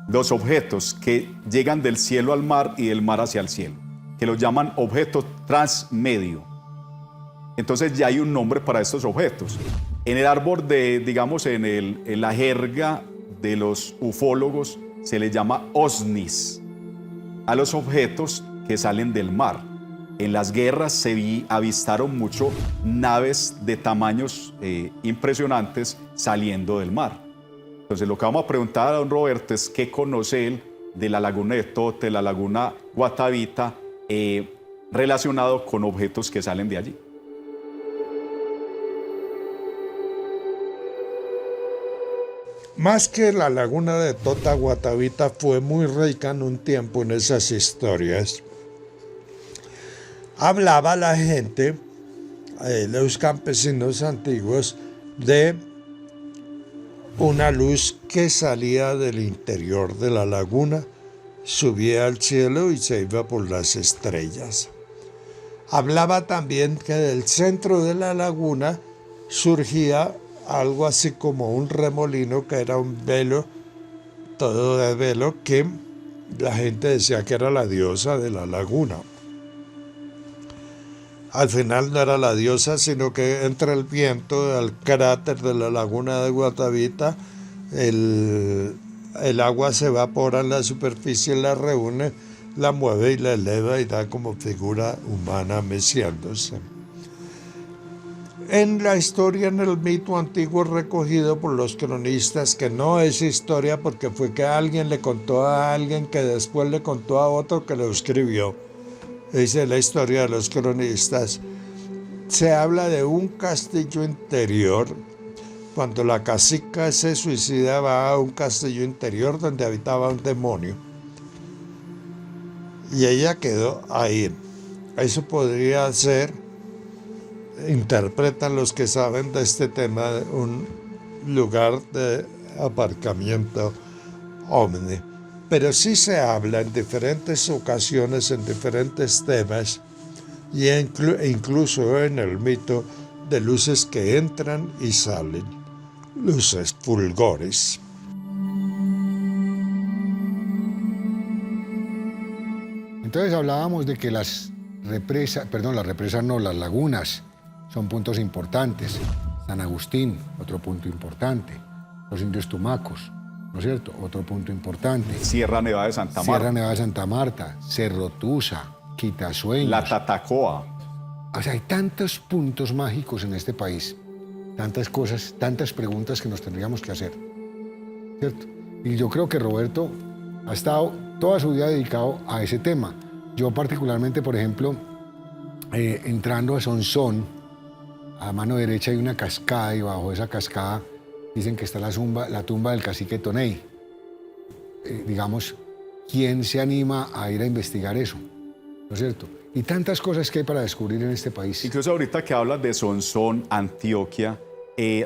los objetos que llegan del cielo al mar y del mar hacia el cielo, que los llaman objetos transmedio. Entonces ya hay un nombre para estos objetos. En el árbol digamos, en la jerga de los ufólogos se les llama OSNIs a los objetos que salen del mar. En las guerras se avistaron mucho naves de tamaños impresionantes saliendo del mar. Entonces lo que vamos a preguntar a don Roberto es qué conoce él de la laguna de Tota, de la laguna Guatavita, relacionado con objetos que salen de allí. Más que la laguna de Tota, Guatavita fue muy rica en un tiempo en esas historias. Hablaba la gente, los campesinos antiguos, de una luz que salía del interior de la laguna, subía al cielo y se iba por las estrellas. Hablaba también que del centro de la laguna surgía algo así como un remolino, que era un velo, todo de velo, que la gente decía que era la diosa de la laguna. Al final no era la diosa, sino que entra el viento al cráter de la laguna de Guatavita, el agua se evapora en la superficie, la reúne, la mueve y la eleva y da como figura humana meciéndose. En la historia, en el mito antiguo recogido por los cronistas, que no es historia porque fue que alguien le contó a alguien que después le contó a otro que lo escribió, dice la historia de los cronistas, se habla de un castillo interior. Cuando la cacica se suicida va a un castillo interior donde habitaba un demonio. Y ella quedó ahí. Eso podría ser, interpretan los que saben de este tema, un lugar de aparcamiento ovni. Pero sí se habla en diferentes ocasiones, en diferentes temas, y incluso en el mito de luces que entran y salen, luces fulgores. Entonces hablábamos de que las lagunas son puntos importantes. San Agustín, otro punto importante. Los indios tumacos, ¿no es cierto? Otro punto importante. Sierra Nevada de Santa Marta. Sierra Nevada de Santa Marta, Cerro Tusa, Quitasueños. La Tatacoa. O sea, hay tantos puntos mágicos en este país, tantas cosas, tantas preguntas que nos tendríamos que hacer, ¿cierto? Y yo creo que Roberto ha estado toda su vida dedicado a ese tema. Yo particularmente, por ejemplo, entrando a Sonsón, a mano derecha hay una cascada y bajo esa cascada dicen que está la tumba del cacique Toney. Digamos, ¿quién se anima a ir a investigar eso? ¿no es cierto? Y tantas cosas que hay para descubrir en este país. Incluso ahorita que hablas de Sonsón, Antioquia,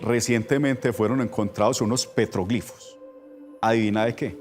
recientemente fueron encontrados unos petroglifos. ¿Adivina de qué?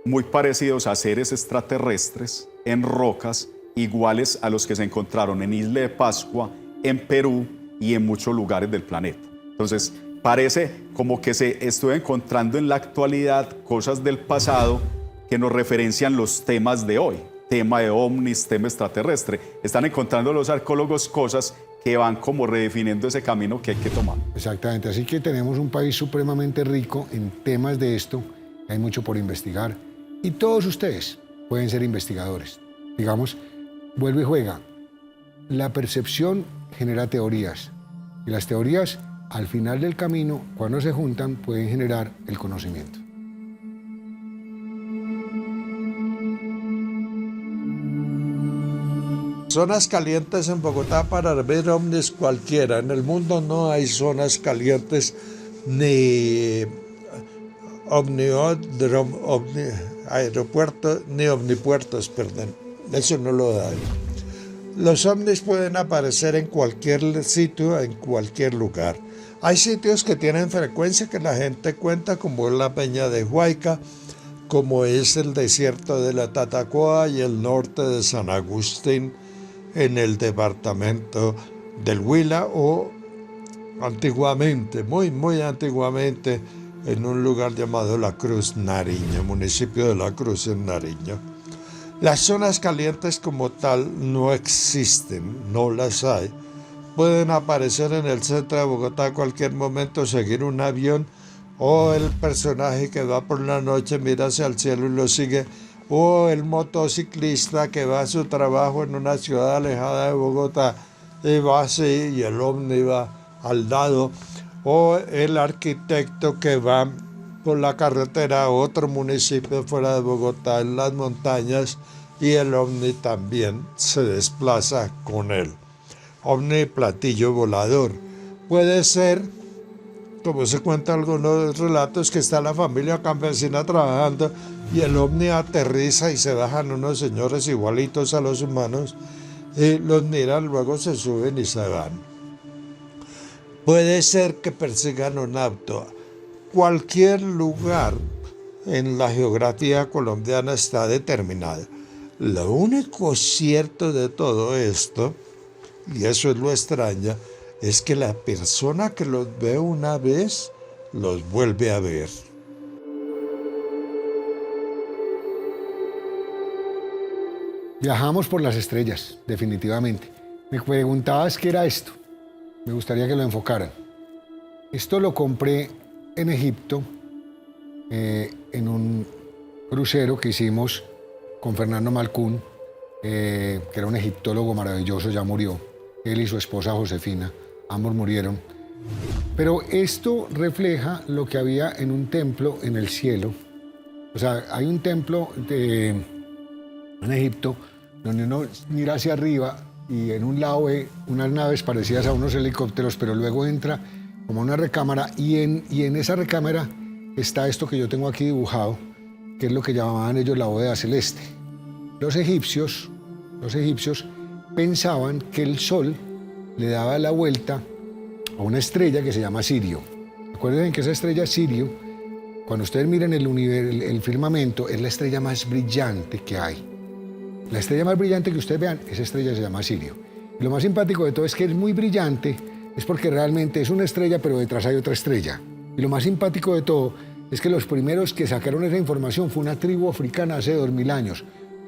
Muy parecidos a seres extraterrestres en rocas iguales a los que se encontraron en Isla de Pascua, en Perú y en muchos lugares del planeta. Entonces, parece como que se estuvo encontrando en la actualidad cosas del pasado que nos referencian los temas de hoy. Tema de ovnis, tema extraterrestre. Están encontrando los arqueólogos cosas que van como redefiniendo ese camino que hay que tomar. Exactamente, así que tenemos un país supremamente rico en temas de esto, hay mucho por investigar y todos ustedes pueden ser investigadores. Digamos, vuelve y juega. La percepción genera teorías y las teorías al final del camino, cuando se juntan, pueden generar el conocimiento. Zonas calientes en Bogotá para ver ovnis cualquiera. En el mundo no hay zonas calientes ni aeropuertos ni omnipuertos, perdón. Eso no lo hay. Los ovnis pueden aparecer en cualquier sitio, en cualquier lugar. Hay sitios que tienen frecuencia que la gente cuenta, como es la Peña de Huayca, como es el desierto de la Tatacoa y el norte de San Agustín, en el departamento del Huila, o antiguamente, muy antiguamente, en un lugar llamado La Cruz, Nariño, municipio de La Cruz en Nariño. Las zonas calientes como tal no existen, no las hay. Pueden aparecer en el centro de Bogotá a cualquier momento, seguir un avión, o el personaje que va por la noche, mira hacia el cielo y lo sigue, o el motociclista que va a su trabajo en una ciudad alejada de Bogotá y va así y el ovni va al lado, o el arquitecto que va por la carretera a otro municipio fuera de Bogotá en las montañas y el ovni también se desplaza con él. Ovni platillo volador. Puede ser, como se cuenta en algunos relatos, que está la familia campesina trabajando y el ovni aterriza y se bajan unos señores igualitos a los humanos y los miran, luego se suben y se van. Puede ser que persigan un auto. Cualquier lugar en la geografía colombiana está determinado. Lo único cierto de todo esto, y eso es lo extraño, es que la persona que los ve una vez, los vuelve a ver. Viajamos por las estrellas, definitivamente. Me preguntabas qué era esto. Me gustaría que lo enfocaran. Esto lo compré en Egipto, en un crucero que hicimos con Fernando Malcún, que era un egiptólogo maravilloso, ya murió. Él y su esposa Josefina, ambos murieron. Pero esto refleja lo que había en un templo en el cielo. O sea, hay un templo en Egipto donde uno mira hacia arriba y en un lado ve unas naves parecidas a unos helicópteros, pero luego entra como una recámara y en esa recámara está esto que yo tengo aquí dibujado, que es lo que llamaban ellos la bóveda celeste. Los egipcios pensaban que el sol le daba la vuelta a una estrella que se llama Sirio. Recuerden que esa estrella Sirio, cuando ustedes miren el firmamento, es la estrella más brillante que hay. La estrella más brillante que ustedes vean, esa estrella se llama Sirio. Y lo más simpático de todo es que es muy brillante, es porque realmente es una estrella, pero detrás hay otra estrella. Y lo más simpático de todo es que los primeros que sacaron esa información fue una tribu africana hace 2000 años.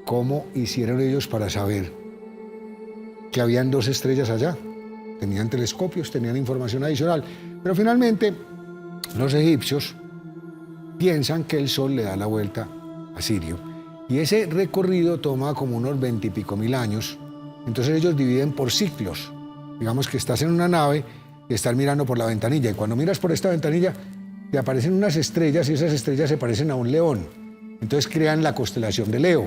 ¿Cómo hicieron ellos para saber que habían dos estrellas allá? Tenían telescopios, tenían información adicional. Pero finalmente, los egipcios piensan que el sol le da la vuelta a Sirio. Y ese recorrido toma como unos 20 y pico mil años. Entonces ellos dividen por ciclos. Digamos que estás en una nave y estás mirando por la ventanilla. Y cuando miras por esta ventanilla, te aparecen unas estrellas y esas estrellas se parecen a un león. Entonces crean la constelación de Leo.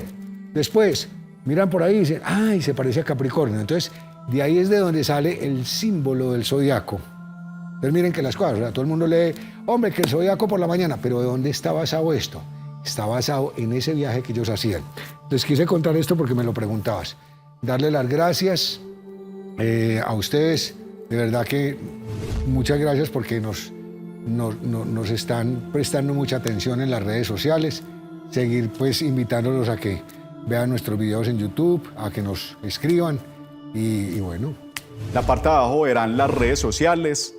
Después miran por ahí y dicen, ¡ay! Se parece a Capricornio. Entonces de ahí es de donde sale el símbolo del zodiaco. Entonces miren que las cosas, o sea, todo el mundo lee, hombre, que el zodiaco por la mañana, pero ¿de dónde está basado esto? Está basado en ese viaje que ellos hacían. Les quise contar esto porque me lo preguntabas. Darle las gracias a ustedes, de verdad que muchas gracias porque nos están prestando mucha atención en las redes sociales. Seguir pues invitándolos a que vean nuestros videos en YouTube, a que nos escriban y bueno. La parte de abajo verán las redes sociales,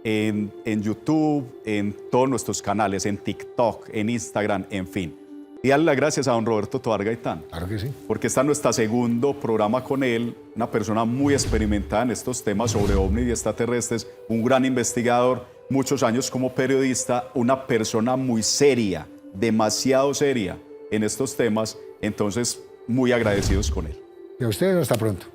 en YouTube, en todos nuestros canales, en TikTok, en Instagram, en fin. Y darle las gracias a don Roberto Tovar Gaitán. Claro que sí. Porque está nuestro segundo programa con él, una persona muy experimentada en estos temas sobre ovnis y extraterrestres, un gran investigador, muchos años como periodista, una persona muy seria, demasiado seria en estos temas, entonces muy agradecidos con él. Y a ustedes hasta pronto.